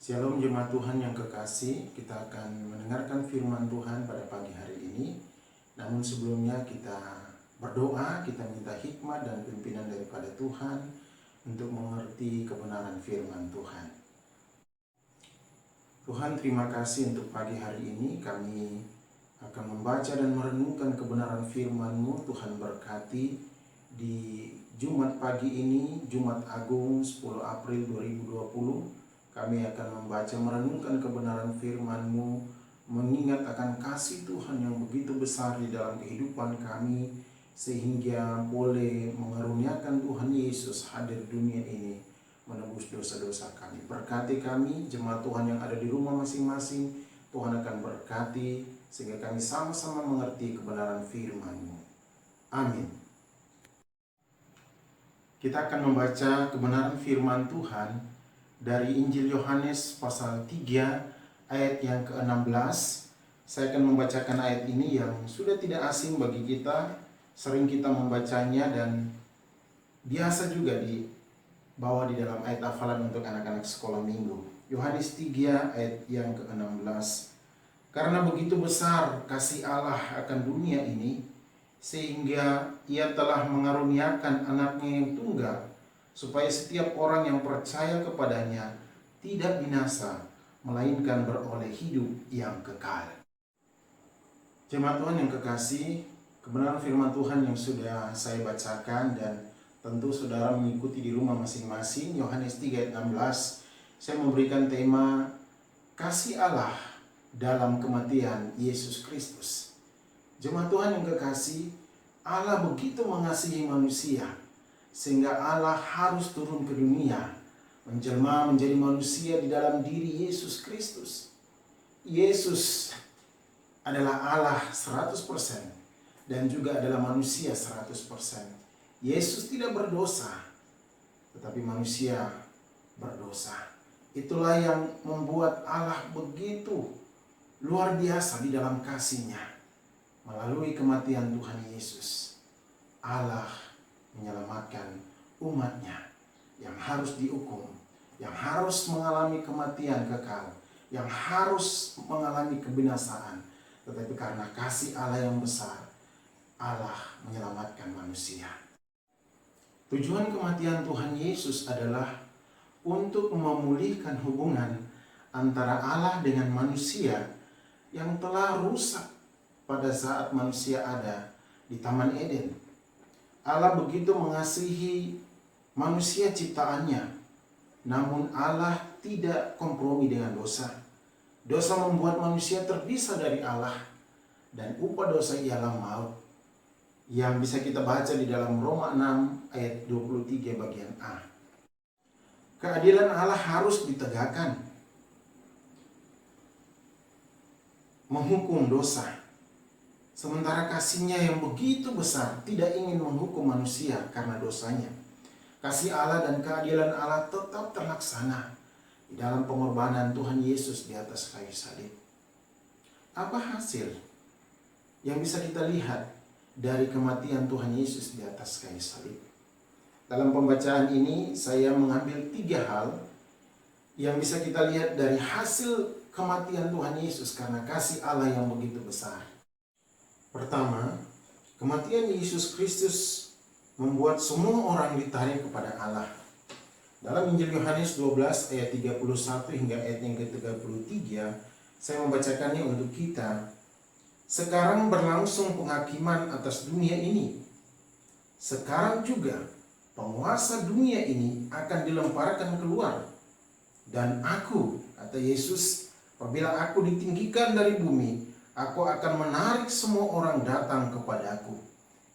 Shalom jemaat Tuhan yang kekasih, kita akan mendengarkan firman Tuhan pada pagi hari ini. Namun sebelumnya kita berdoa, kita minta hikmat dan pimpinan daripada Tuhan untuk mengerti kebenaran firman Tuhan. Tuhan, terima kasih untuk pagi hari ini. Kami akan membaca dan merenungkan kebenaran firman-Mu. Tuhan berkati di Jumat pagi ini, Jumat Agung 10 April 2020. Kami akan membaca merenungkan kebenaran firman-Mu, mengingat akan kasih Tuhan yang begitu besar di dalam kehidupan kami, sehingga boleh mengaruniakan Tuhan Yesus hadir dunia ini, menebus dosa-dosa kami. Berkati kami, jemaat Tuhan yang ada di rumah masing-masing, Tuhan akan berkati, sehingga kami sama-sama mengerti kebenaran firman-Mu. Amin. Kita akan membaca kebenaran firman Tuhan dari Injil Yohanes pasal 3 ayat yang ke-16. Saya akan membacakan ayat ini yang sudah tidak asing bagi kita, sering kita membacanya dan biasa juga dibawa di dalam ayat hafalan untuk anak-anak sekolah minggu. Yohanes 3 ayat yang ke-16. Karena begitu besar kasih Allah akan dunia ini, sehingga Ia telah mengaruniakan anaknya yang tunggal, supaya setiap orang yang percaya kepadanya tidak binasa, melainkan beroleh hidup yang kekal. Jemaat Tuhan yang kekasih, kebenaran firman Tuhan yang sudah saya bacakan dan tentu saudara mengikuti di rumah masing-masing, Yohanes 3 ayat 16, saya memberikan tema kasih Allah dalam kematian Yesus Kristus. Jemaat Tuhan yang kekasih, Allah begitu mengasihi manusia, sehingga Allah harus turun ke dunia, menjelma menjadi manusia di dalam diri Yesus Kristus. Yesus adalah Allah 100% dan juga adalah manusia 100%. Yesus tidak berdosa, tetapi manusia berdosa. Itulah yang membuat Allah begitu luar biasa di dalam kasih-Nya. Melalui kematian Tuhan Yesus, Allah menyelamatkan umatnya yang harus dihukum, yang harus mengalami kematian kekal, yang harus mengalami kebinasaan. Tetapi karena kasih Allah yang besar, Allah menyelamatkan manusia. Tujuan kematian Tuhan Yesus adalah untuk memulihkan hubungan antara Allah dengan manusia yang telah rusak pada saat manusia ada di Taman Eden. Allah begitu mengasihi manusia ciptaannya, namun Allah tidak kompromi dengan dosa. Dosa membuat manusia terpisah dari Allah, dan upah dosa ialah maut, yang bisa kita baca di dalam Roma 6 ayat 23 bagian A. Keadilan Allah harus ditegakkan, menghukum dosa. Sementara kasih-Nya yang begitu besar tidak ingin menghukum manusia karena dosanya. Kasih Allah dan keadilan Allah tetap terlaksana di dalam pengorbanan Tuhan Yesus di atas kayu salib. Apa hasil yang bisa kita lihat dari kematian Tuhan Yesus di atas kayu salib? Dalam pembacaan ini saya mengambil 3 hal yang bisa kita lihat dari hasil kematian Tuhan Yesus karena kasih Allah yang begitu besar. Pertama, kematian Yesus Kristus membuat semua orang ditarik kepada Allah. Dalam Injil Yohanes 12 ayat 31 hingga ayat yang ke-33, saya membacakannya untuk kita. Sekarang berlangsung penghakiman atas dunia ini. Sekarang juga penguasa dunia ini akan dilemparkan keluar. Dan aku, kata Yesus, apabila aku ditinggikan dari bumi, aku akan menarik semua orang datang kepadaku.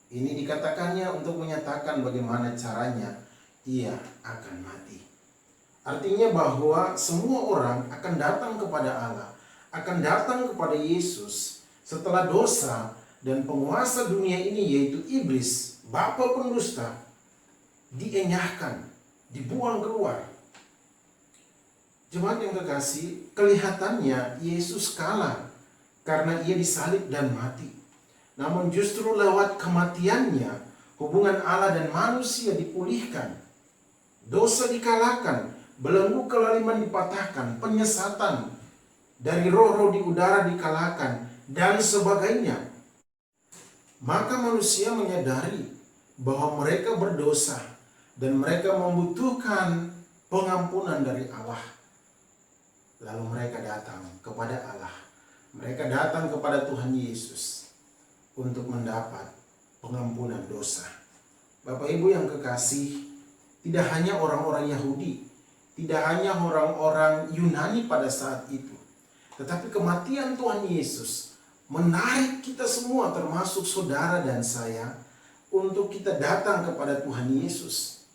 Ini dikatakannya untuk menyatakan bagaimana caranya ia akan mati. Artinya bahwa semua orang akan datang kepada Allah, akan datang kepada Yesus setelah dosa dan penguasa dunia ini, yaitu iblis, bapa pendusta, dienyahkan, dibuang keluar. Jemaat yang kekasih, kelihatannya Yesus kalah karena ia disalib dan mati. Namun justru lewat kematiannya, hubungan Allah dan manusia dipulihkan. Dosa dikalahkan belenggu kelaliman dipatahkan, penyesatan dari roh-roh di udara dikalahkan, dan sebagainya. Maka manusia menyadari bahwa mereka berdosa dan mereka membutuhkan pengampunan dari Allah. Lalu mereka datang kepada Allah. Mereka datang kepada Tuhan Yesus untuk mendapat pengampunan dosa. Bapak Ibu yang kekasih, tidak hanya orang-orang Yahudi, tidak hanya orang-orang Yunani pada saat itu, tetapi kematian Tuhan Yesus menarik kita semua, termasuk saudara dan saya, untuk kita datang kepada Tuhan Yesus.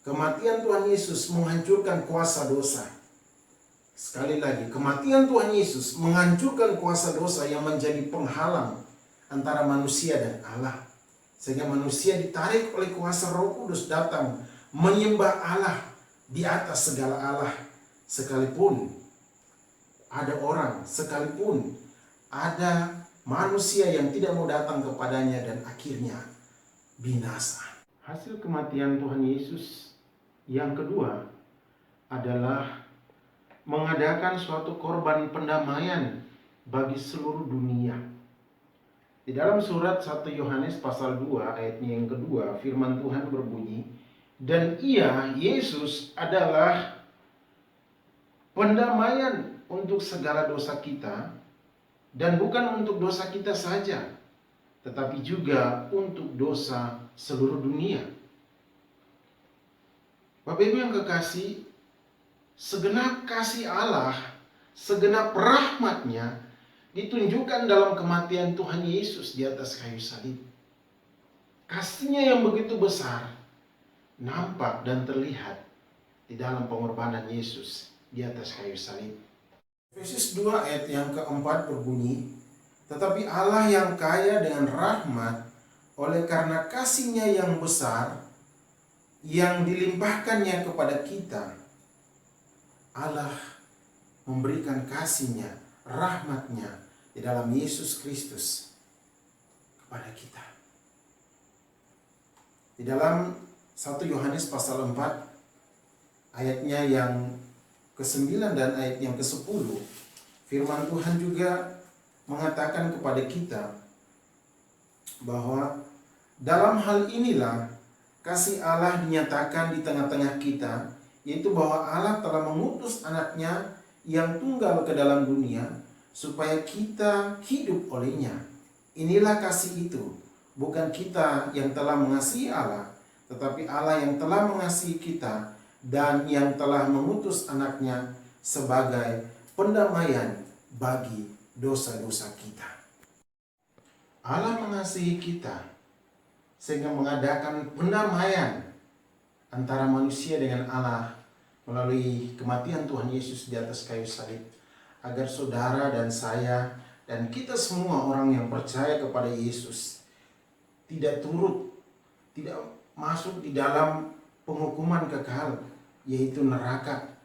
Kematian Tuhan Yesus menghancurkan kuasa dosa. Sekali lagi, kematian Tuhan Yesus menghancurkan kuasa dosa yang menjadi penghalang antara manusia dan Allah. Sehingga manusia ditarik oleh kuasa Roh Kudus datang menyembah Allah di atas segala Allah. Sekalipun ada orang, sekalipun ada manusia yang tidak mau datang kepadanya dan akhirnya binasa. Hasil kematian Tuhan Yesus yang kedua adalah mengadakan suatu korban pendamaian bagi seluruh dunia. Di dalam surat 1 Yohanes pasal 2 ayatnya yang kedua, firman Tuhan berbunyi, dan ia, Yesus, adalah pendamaian untuk segala dosa kita, dan bukan untuk dosa kita saja, tetapi juga untuk dosa seluruh dunia. Bapak Ibu yang kekasih, segenap kasih Allah, segenap rahmat-Nya ditunjukkan dalam kematian Tuhan Yesus di atas kayu salib. Kasih-Nya yang begitu besar nampak dan terlihat di dalam pengorbanan Yesus di atas kayu salib. Efesus 2 ayat yang keempat berbunyi, tetapi Allah yang kaya dengan rahmat oleh karena kasih-Nya yang besar yang dilimpahkannya kepada kita, Allah memberikan kasih-Nya, rahmat-Nya di dalam Yesus Kristus kepada kita. Di dalam 1 Yohanes pasal 4 ayatnya yang ke-9 dan ayat yang ke-10, firman Tuhan juga mengatakan kepada kita bahwa dalam hal inilah kasih Allah dinyatakan di tengah-tengah kita, yaitu bahwa Allah telah mengutus anaknya yang tunggal ke dalam dunia supaya kita hidup olehnya. Inilah kasih itu, bukan kita yang telah mengasihi Allah, tetapi Allah yang telah mengasihi kita dan yang telah mengutus anaknya sebagai pendamaian bagi dosa-dosa kita. Allah mengasihi kita sehingga mengadakan pendamaian antara manusia dengan Allah melalui kematian Tuhan Yesus di atas kayu salib, agar saudara dan saya dan kita semua orang yang percaya kepada Yesus tidak masuk di dalam penghukuman kekal, yaitu neraka.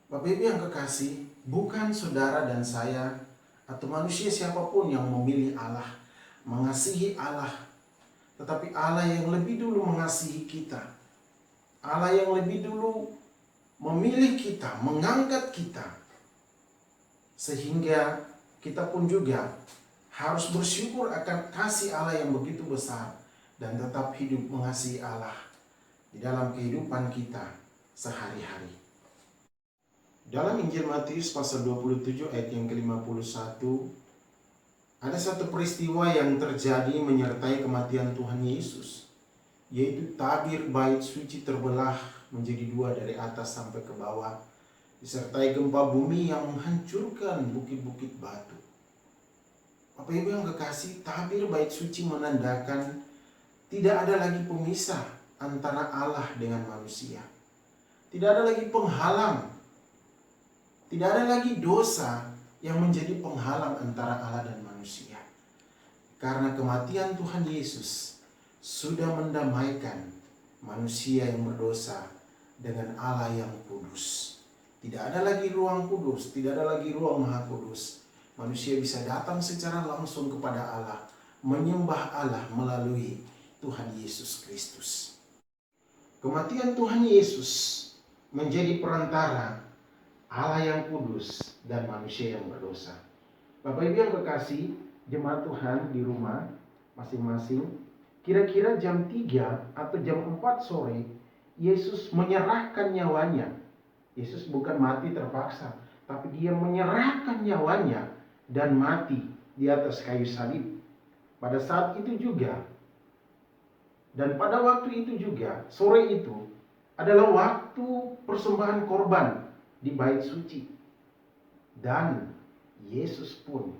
Bapak Ibu yang kekasih, bukan saudara dan saya atau manusia siapapun yang memilih Allah, mengasihi Allah, tetapi Allah yang lebih dulu mengasihi kita. Allah yang lebih dulu memilih kita, mengangkat kita, sehingga kita pun juga harus bersyukur akan kasih Allah yang begitu besar dan tetap hidup mengasihi Allah di dalam kehidupan kita sehari-hari. Dalam Injil Matius pasal 27 ayat yang ke-51, ada satu peristiwa yang terjadi menyertai kematian Tuhan Yesus, yaitu tabir bait suci terbelah menjadi dua dari atas sampai ke bawah, disertai gempa bumi yang menghancurkan bukit-bukit batu. Bapak Ibu yang kekasih, tabir bait suci menandakan tidak ada lagi pemisah antara Allah dengan manusia. Tidak ada lagi penghalang. Tidak ada lagi dosa yang menjadi penghalang antara Allah dan manusia. Karena kematian Tuhan Yesus sudah mendamaikan manusia yang berdosa dengan Allah yang kudus. Tidak ada lagi ruang kudus, tidak ada lagi ruang maha kudus. Manusia bisa datang secara langsung kepada Allah, menyembah Allah melalui Tuhan Yesus Kristus. Kematian Tuhan Yesus menjadi perantara Allah yang kudus dan manusia yang berdosa. Bapak Ibu yang kekasih, jemaat Tuhan di rumah masing-masing, kira-kira jam 3 atau jam 4 sore, Yesus menyerahkan nyawanya. Yesus bukan mati terpaksa, tapi dia menyerahkan nyawanya dan mati di atas kayu salib. Pada saat itu juga, dan pada waktu itu juga, sore itu adalah waktu persembahan korban di bait suci. Dan Yesus pun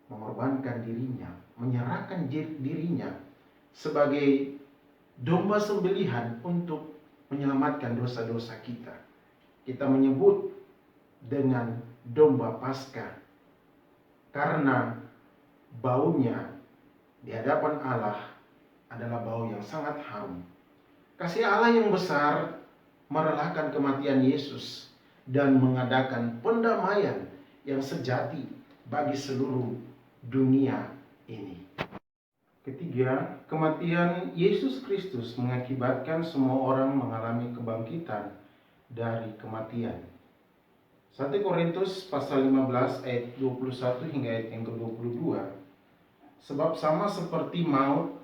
mengorbankan dirinya, menyerahkan dirinya sebagai domba sembelihan untuk menyelamatkan dosa-dosa kita. Kita menyebut dengan domba Paskah karena baunya di hadapan Allah adalah bau yang sangat harum. Kasih Allah yang besar merelakan kematian Yesus dan mengadakan pendamaian yang sejati bagi seluruh dunia ini. Ketiga, kematian Yesus Kristus mengakibatkan semua orang mengalami kebangkitan dari kematian. 1 Korintus pasal 15 ayat 21 hingga ayat yang ke-22. Sebab sama seperti maut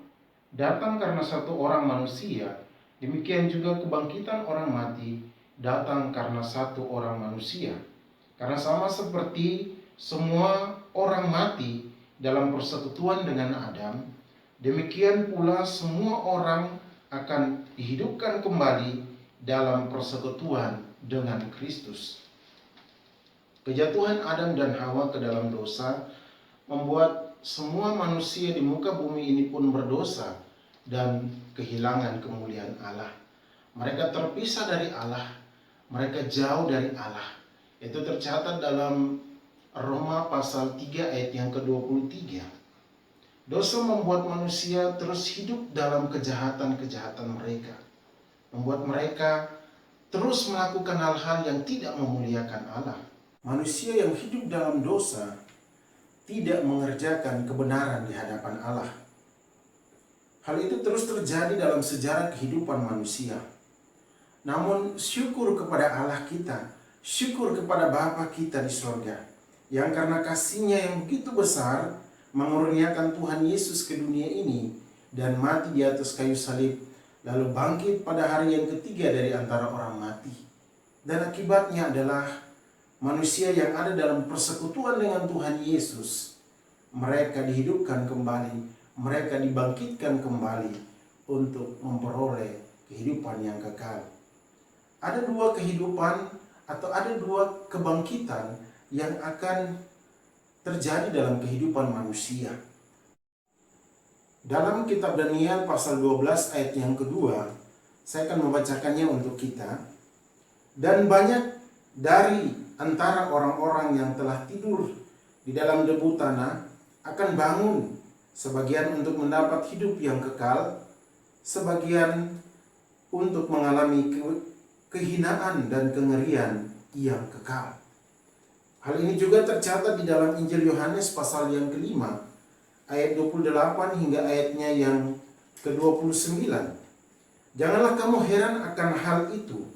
datang karena satu orang manusia, demikian juga kebangkitan orang mati datang karena satu orang manusia. Karena sama seperti semua orang mati dalam persekutuan dengan Adam, demikian pula semua orang akan dihidupkan kembali dalam persekutuan dengan Kristus. Kejatuhan Adam dan Hawa ke dalam dosa membuat semua manusia di muka bumi ini pun berdosa dan kehilangan kemuliaan Allah. Mereka terpisah dari Allah, mereka jauh dari Allah. Itu tercatat dalam Roma pasal 3 ayat yang ke-23. Dosa membuat manusia terus hidup dalam kejahatan-kejahatan mereka, membuat mereka terus melakukan hal-hal yang tidak memuliakan Allah. Manusia yang hidup dalam dosa tidak mengerjakan kebenaran di hadapan Allah. Hal itu terus terjadi dalam sejarah kehidupan manusia. Namun syukur kepada Allah kita, syukur kepada Bapa kita di sorga, yang karena kasih-Nya yang begitu besar mengurniakan Tuhan Yesus ke dunia ini dan mati di atas kayu salib, lalu bangkit pada hari yang ketiga dari antara orang mati. Dan akibatnya adalah manusia yang ada dalam persekutuan dengan Tuhan Yesus, mereka dihidupkan kembali, mereka dibangkitkan kembali untuk memperoleh kehidupan yang kekal. Ada dua kehidupan atau ada dua kebangkitan yang akan terjadi dalam kehidupan manusia. Dalam kitab Daniel pasal 12 ayat yang kedua, saya akan membacakannya untuk kita. Dan banyak dari antara orang-orang yang telah tidur di dalam debu tanah akan bangun, sebagian untuk mendapat hidup yang kekal, sebagian untuk mengalami kehinaan dan kengerian yang kekal. Hal ini juga tercatat di dalam Injil Yohanes pasal yang kelima, ayat 28 hingga ayatnya yang ke-29. Janganlah kamu heran akan hal itu,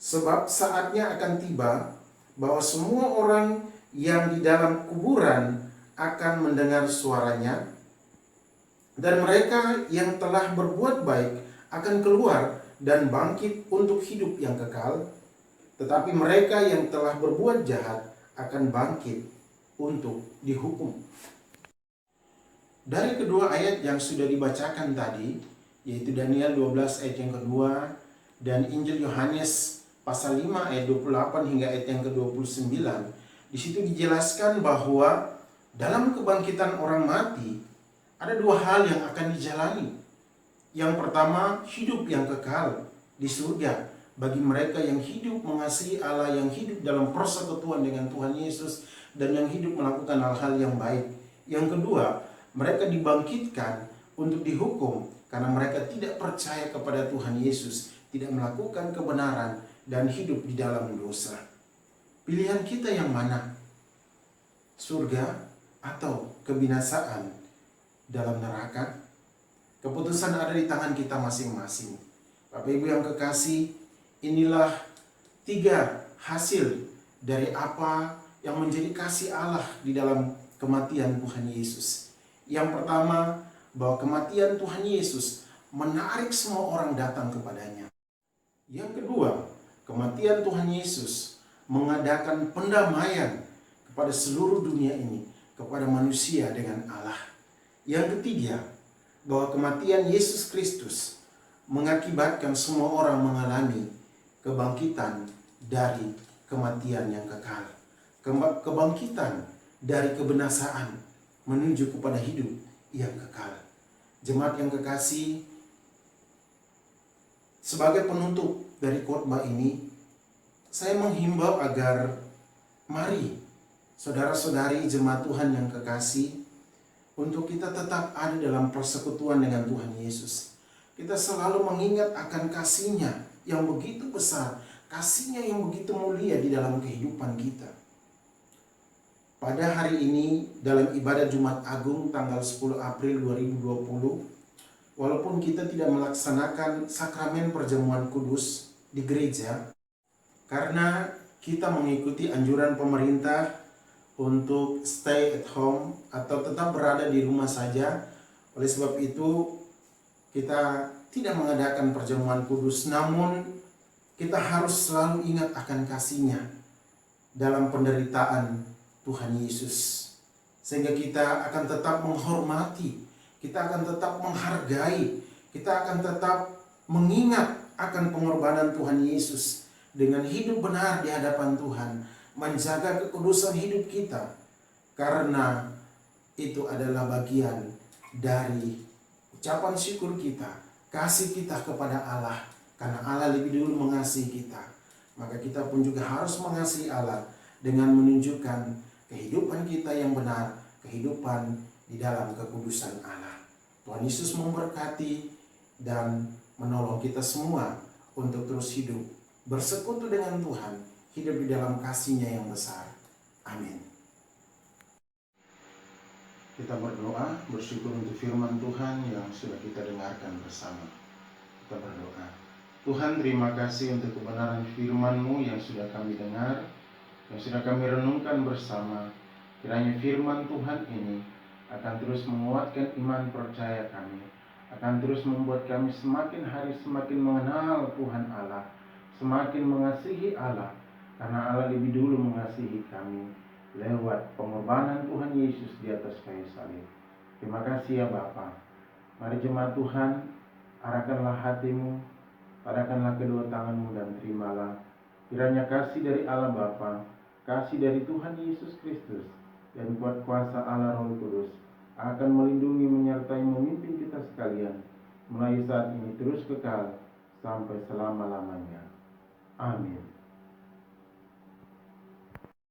sebab saatnya akan tiba bahwa semua orang yang di dalam kuburan akan mendengar suaranya, dan mereka yang telah berbuat baik akan keluar dan bangkit untuk hidup yang kekal, tetapi mereka yang telah berbuat jahat akan bangkit untuk dihukum. Dari kedua ayat yang sudah dibacakan tadi, yaitu Daniel 12 ayat yang kedua dan Injil Yohanes pasal 5 ayat 28 hingga ayat yang ke-29, di situ dijelaskan bahwa dalam kebangkitan orang mati ada dua hal yang akan dijalani. Yang pertama, hidup yang kekal di surga bagi mereka yang hidup mengasihi Allah, yang hidup dalam persekutuan dengan Tuhan Yesus, dan yang hidup melakukan hal-hal yang baik. Yang kedua, mereka dibangkitkan untuk dihukum karena mereka tidak percaya kepada Tuhan Yesus, tidak melakukan kebenaran, dan hidup di dalam dosa. Pilihan kita yang mana? Surga atau kebinasaan dalam neraka? Keputusan ada di tangan kita masing-masing. Bapak Ibu yang kekasih, inilah 3 hasil dari apa yang menjadi kasih Allah di dalam kematian Tuhan Yesus. Yang pertama, bahwa kematian Tuhan Yesus menarik semua orang datang kepadanya. Yang kedua, kematian Tuhan Yesus mengadakan pendamaian kepada seluruh dunia ini, kepada manusia dengan Allah. Yang ketiga, bahwa kematian Yesus Kristus mengakibatkan semua orang mengalami kebangkitan dari kematian yang kekal. Kebangkitan dari kebinasaan menuju kepada hidup yang kekal. Jemaat yang kekasih, sebagai penutup dari khotbah ini, saya menghimbau agar mari saudara-saudari jemaat Tuhan yang kekasih, untuk kita tetap ada dalam persekutuan dengan Tuhan Yesus. Kita selalu mengingat akan kasih-Nya yang begitu besar, kasih-Nya yang begitu mulia di dalam kehidupan kita. Pada hari ini dalam ibadah Jumat Agung tanggal 10 April 2020, walaupun kita tidak melaksanakan sakramen perjamuan kudus di gereja, karena kita mengikuti anjuran pemerintah untuk stay at home atau tetap berada di rumah saja. Oleh sebab itu kita tidak mengadakan perjamuan kudus, namun kita harus selalu ingat akan kasih-Nya dalam penderitaan Tuhan Yesus, sehingga kita akan tetap menghormati, kita akan tetap menghargai, kita akan tetap mengingat akan pengorbanan Tuhan Yesus dengan hidup benar di hadapan Tuhan, menjaga kekudusan hidup kita, karena itu adalah bagian dari ucapan syukur kita, kasih kita kepada Allah. Karena Allah lebih dulu mengasihi kita, maka kita pun juga harus mengasihi Allah dengan menunjukkan kehidupan kita yang benar, kehidupan di dalam kekudusan Allah. Tuhan Yesus memberkati dan menolong kita semua untuk terus hidup bersekutu dengan Tuhan, hidup di dalam kasih-Nya yang besar. Amin. Kita berdoa, bersyukur untuk firman Tuhan yang sudah kita dengarkan bersama. Kita berdoa. Tuhan, terima kasih untuk kebenaran firman-Mu yang sudah kami dengar, yang sudah kami renungkan bersama. Kiranya firman Tuhan ini akan terus menguatkan iman percaya kami, akan terus membuat kami semakin hari semakin mengenal Tuhan Allah, semakin mengasihi Allah, karena Allah lebih dulu mengasihi kami lewat pengorbanan Tuhan Yesus di atas kayu salib. Terima kasih ya Bapa. Mari jemaat Tuhan, arahkanlah hatimu, padahkanlah kedua tanganmu dan terimalah kiranya kasih dari Allah Bapa, kasih dari Tuhan Yesus Kristus, dan kuat kuasa Allah Roh Kudus akan melindungi, menyertai, memimpin kita sekalian mulai saat ini terus kekal sampai selama-lamanya. Amin.